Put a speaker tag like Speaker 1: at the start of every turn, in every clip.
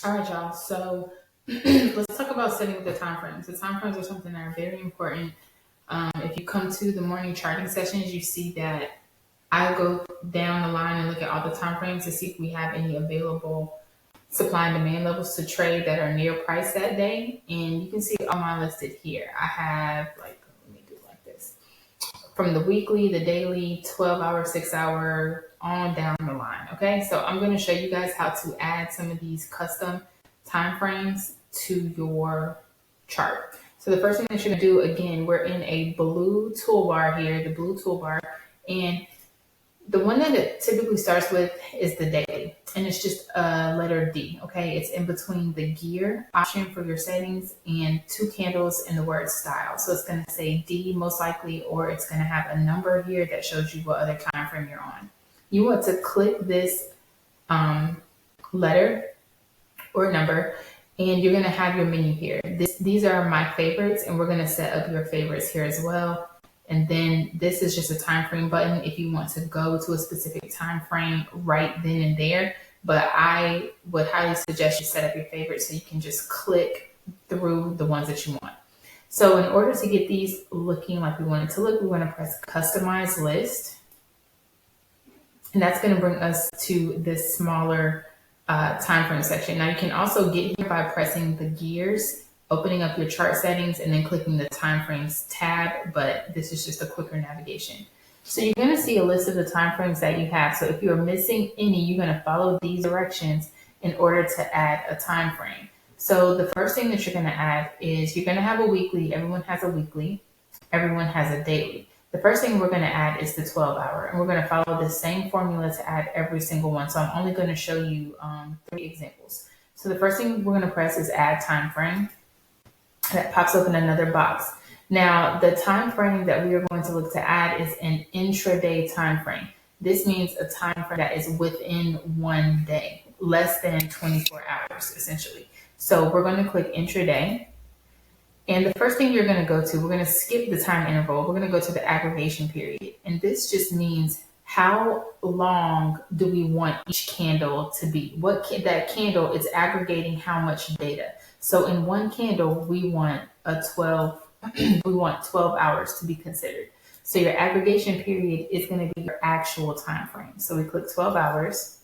Speaker 1: All right, y'all. So let's talk about setting up the time frames. The time frames are something that are very important. If you come to the morning charting sessions, you see that I go down the line and look at all the time frames to see if we have any available supply and demand levels to trade that are near price that day. And you can see all mine listed here. I have like, let me do it like this. From the weekly, the daily, 12-hour, 6-hour, on down the line. Okay, so I'm going to show you guys how to add some of these custom time frames to your chart. So the first thing that you're going to do, again, we're in a blue toolbar here, the blue toolbar, and the one that it typically starts with is the daily, and it's just a letter D. Okay, it's in between the gear option for your settings and two candles in the word style. So it's going to say D most likely, or it's going to have a number here that shows you what other time frame you're on. You want to click this letter or number, and you're going to have your menu here. These are my favorites, and we're going to set up your favorites here as well. And then this is just a time frame button if you want to go to a specific time frame right then and there. But I would highly suggest you set up your favorites so you can just click through the ones that you want. So in order to get these looking like we want it to look, we want to press Customize List. And that's going to bring us to this smaller time frame section. Now you can also get here by pressing the gears, opening up your chart settings, and then clicking the timeframes tab, but this is just a quicker navigation. So you're going to see a list of the timeframes that you have. So if you're missing any, you're going to follow these directions in order to add a time frame. So the first thing that you're going to add is you're going to have a weekly. Everyone has a weekly. Everyone has a daily. The first thing we're going to add is the 12-hour, and we're going to follow the same formula to add every single one. So I'm only going to show you 3 examples. So the first thing we're going to press is Add Time Frame. That pops up in another box. Now, the time frame that we are going to look to add is an intraday time frame. This means a time frame that is within one day, less than 24 hours, essentially. So we're going to click intraday. And the first thing you're going to go to, we're going to skip the time interval. We're going to go to the aggregation period. And this just means how long do we want each candle to be? That candle is aggregating how much data. So in one candle, we want 12 hours to be considered. So your aggregation period is going to be your actual time frame. So we click 12 hours.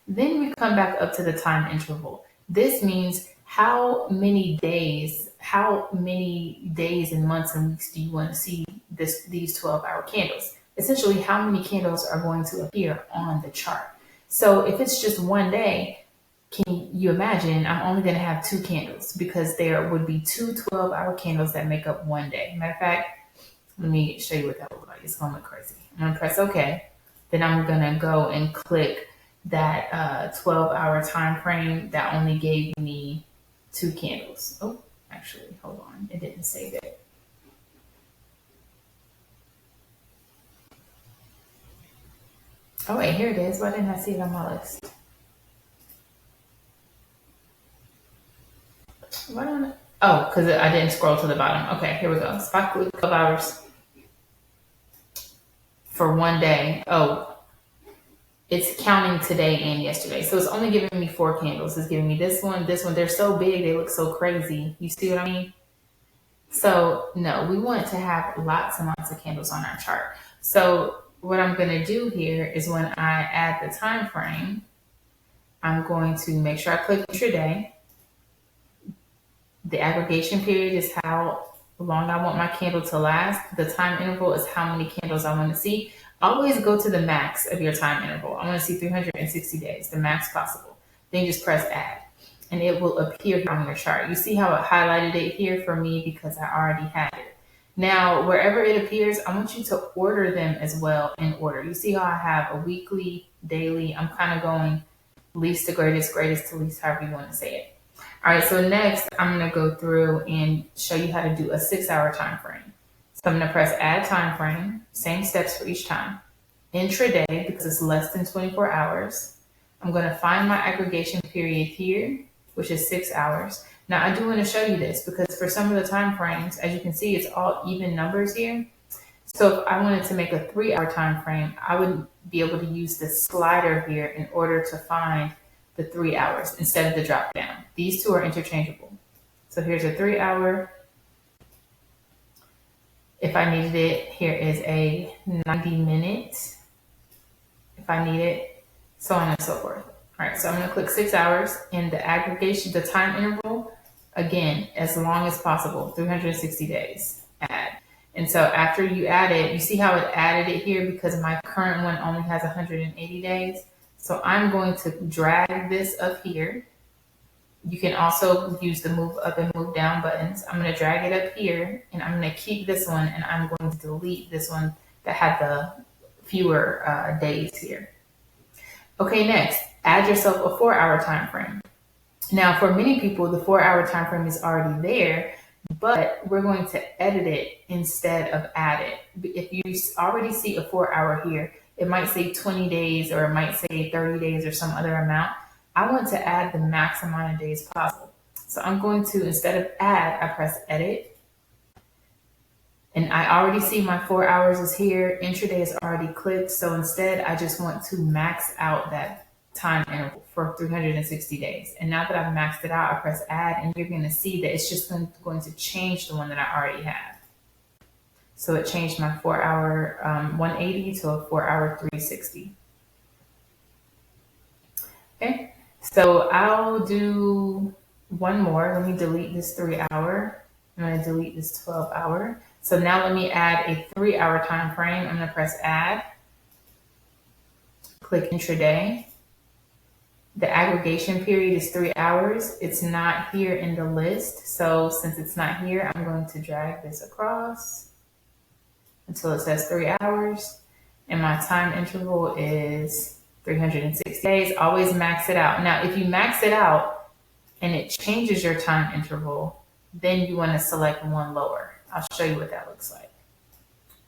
Speaker 1: Then we come back up to the time interval. This means how many days and months and weeks do you want to see these 12-hour candles? Essentially, how many candles are going to appear on the chart? So if it's just one day, can you imagine I'm only going to have 2 candles because there would be 2 12-hour candles that make up one day. Matter of fact, let me show you what that looks like. It's going to look crazy. I'm going to press OK. Then I'm going to go and click that 12-hour time frame that only gave me 2 candles. Oh, actually, hold on. It didn't save it. Oh, wait, here it is. Why didn't I see it on my list? Why don't I? Oh, because I didn't scroll to the bottom. Okay, here we go. So if I click 12 hours for one day, oh, it's counting today and yesterday. So it's only giving me 4 candles. It's giving me this one, this one. They're so big, they look so crazy. You see what I mean? So no, we want to have lots and lots of candles on our chart. So what I'm going to do here is when I add the time frame, I'm going to make sure I click intraday. The aggregation period is how long I want my candle to last. The time interval is how many candles I want to see. Always go to the max of your time interval. I want to see 360 days, the max possible. Then just press add, and it will appear on your chart. You see how it highlighted it here for me because I already had it. Now, wherever it appears, I want you to order them as well in order. You see how I have a weekly, daily. I'm kind of going least to greatest, greatest to least, however you want to say it. All right, so next I'm going to go through and show you how to do a 6-hour time frame. So I'm going to press add time frame, same steps for each time. Intraday, because it's less than 24 hours. I'm going to find my aggregation period here, which is 6 hours. Now I do want to show you this because for some of the time frames, as you can see, it's all even numbers here. So if I wanted to make a 3-hour time frame, I would be able to use this slider here in order to find the 3 hours instead of the drop down. These two are interchangeable. So here's a 3 hour. If I needed it, here is a 90 minute. If I need it, so on and so forth. All right, so I'm gonna click 6 hours, and the aggregation, the time interval, again, as long as possible, 360 days, add. And so after you add it, you see how it added it here because my current one only has 180 days. So I'm going to drag this up here. You can also use the move up and move down buttons. I'm gonna drag it up here, and I'm gonna keep this one, and I'm going to delete this one that had the fewer days here. Okay, next, add yourself a 4 hour time frame. Now, for many people, the 4 hour time frame is already there, but we're going to edit it instead of add it. If you already see a 4 hour here, it might say 20 days or it might say 30 days or some other amount. I want to add the max amount of days possible. So I'm going to, instead of add, I press edit. And I already see my 4 hours is here. Intraday is already clicked. So instead, I just want to max out that time interval for 360 days. And now that I've maxed it out, I press add, and you're going to see that it's just going to change the one that I already have. So it changed my 4 hour 180 to a 4 hour 360. Okay, so I'll do one more. Let me delete this 3 hour. I'm going to delete this 12 hour. So now let me add a 3 hour time frame. I'm going to press add, click intraday. The aggregation period is 3 hours. It's not here in the list. So since it's not here, I'm going to drag this across until it says 3 hours. And my time interval is 360 days. Always max it out. Now, if you max it out and it changes your time interval, then you want to select one lower. I'll show you what that looks like.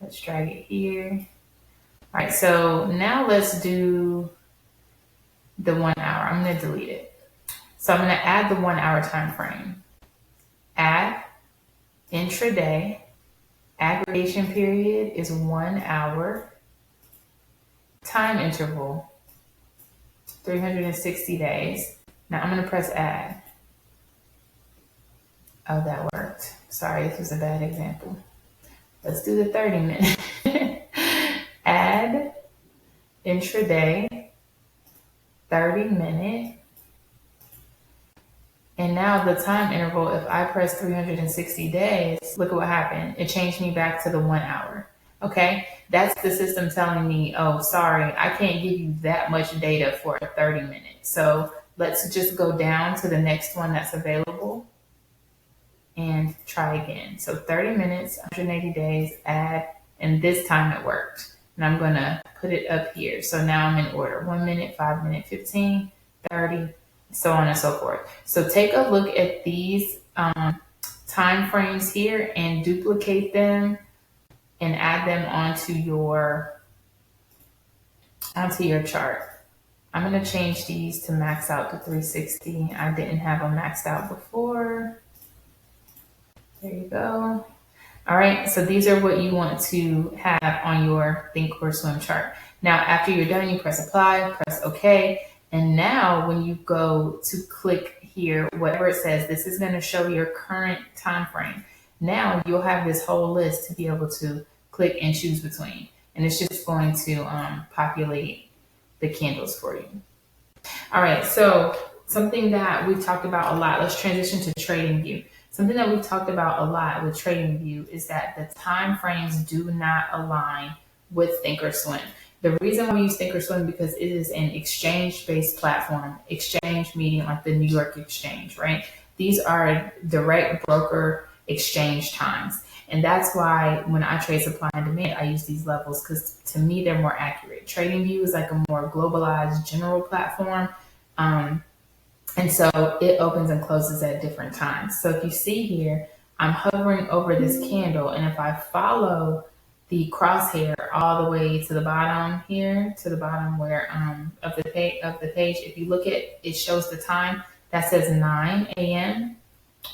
Speaker 1: Let's drag it here. All right, so now let's do the 1 hour. I'm going to delete it. So I'm going to add the 1 hour time frame. Add intraday. Aggregation period is 1 hour. Time interval 360 days. Now I'm going to press add. Oh, that worked. Sorry, this was a bad example. Let's do the 30 minute. Add intraday 30 minute. And now the time interval, if I press 360 days, look at what happened. It changed me back to the 1 hour. Okay, that's the system telling me, oh, sorry, I can't give you that much data for 30 minutes. So let's just go down to the next one that's available and try again. So 30 minutes, 180 days, add, and this time it worked. And I'm gonna put it up here. So now I'm in order, 1 minute, 5 minute, 15, 30, so on and so forth. So take a look at these time frames here and duplicate them and add them onto your chart. I'm going to change these to max out to 360. I didn't have them maxed out before. There you go. All right, so these are what you want to have on your Think or Swim chart. Now, after you're done, you press apply, press OK. And now when you go to click here, whatever it says, this is going to show your current time frame. Now you'll have this whole list to be able to click and choose between. And it's just going to populate the candles for you. All right, so something that we've talked about a lot, let's transition to Tradingview. Something that we've talked about a lot with Tradingview is that the time frames do not align with Thinkorswim. The reason why we use Thinkorswim because it is an exchange-based platform, exchange meaning like the New York Exchange, right? These are direct broker exchange times. And that's why when I trade supply and demand, I use these levels because to me, they're more accurate. Tradingview is like a more globalized general platform. And so it opens and closes at different times. So if you see here, I'm hovering over this candle. And if I follow the crosshair all the way to the bottom here, to the bottom where of the page, if you look at, it shows the time that says 9 a.m.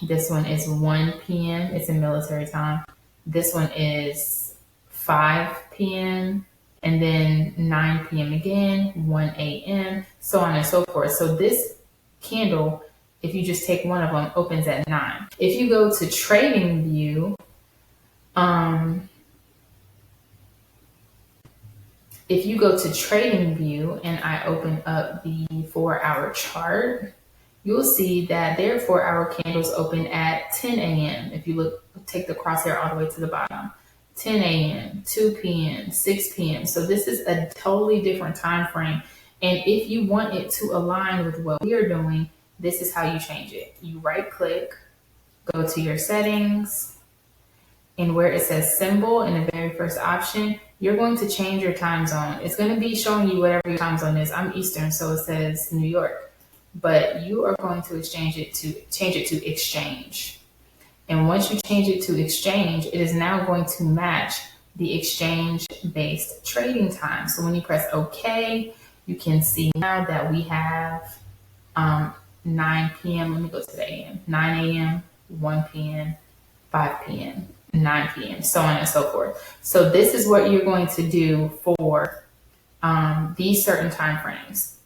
Speaker 1: This one is 1 p.m. It's in military time. This one is 5 p.m. and then 9 p.m. again, 1 a.m., so on and so forth. So this candle, if you just take one of them, opens at 9. If you go to TradingView, and I open up the 4-hour chart, you'll see that their 4-hour candles open at 10 a.m. If you take the crosshair all the way to the bottom, 10 a.m., 2 p.m., 6 p.m. So this is a totally different time frame. And if you want it to align with what we are doing, this is how you change it. You right click, go to your settings, and where it says symbol in the very first option, you're going to change your time zone. It's going to be showing you whatever your time zone is. I'm Eastern, so it says New York, but you are going to change it to exchange. And once you change it to exchange, it is now going to match the exchange-based trading time. So when you press OK, you can see now that we have 9 p.m. Let me go to the AM. 9 a.m., 1 p.m., 5 p.m., 9 p.m., so on and so forth. So this is what you're going to do for these certain time frames.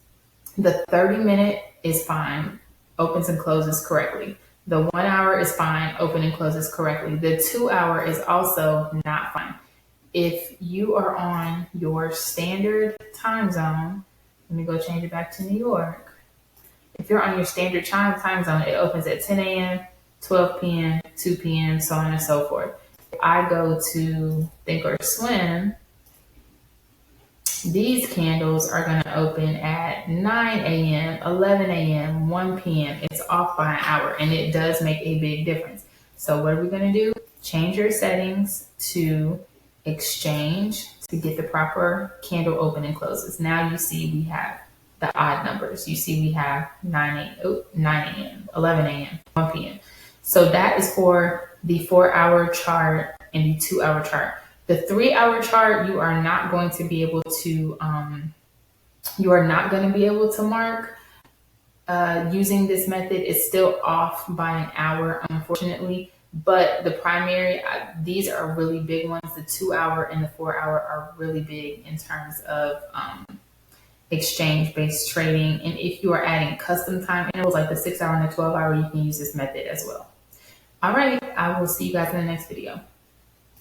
Speaker 1: The 30-minute is fine, opens and closes correctly. The 1 hour is fine, open and closes correctly. The 2 hour is also not fine. If you are on your standard time zone, let me go change it back to New York. If you're on your standard time zone, it opens at 10 a.m., 12 p.m., 2 p.m., so on and so forth. If I go to Think or Swim, these candles are going to open at 9 a.m., 11 a.m., 1 p.m. It's off by an hour, and it does make a big difference. So what are we going to do? Change your settings to exchange to get the proper candle open and closes. Now you see we have the odd numbers. You see we have 9 a.m., 11 a.m., 1 p.m. So that is for the 4-hour chart and the 2-hour chart. The 3-hour chart, you are not going to be able to mark using this method. It's still off by an hour, unfortunately. But the primary, these are really big ones. The 2-hour and the 4-hour are really big in terms of exchange-based trading. And if you are adding custom time intervals like the 6-hour and the 12-hour, you can use this method as well. All right, I will see you guys in the next video.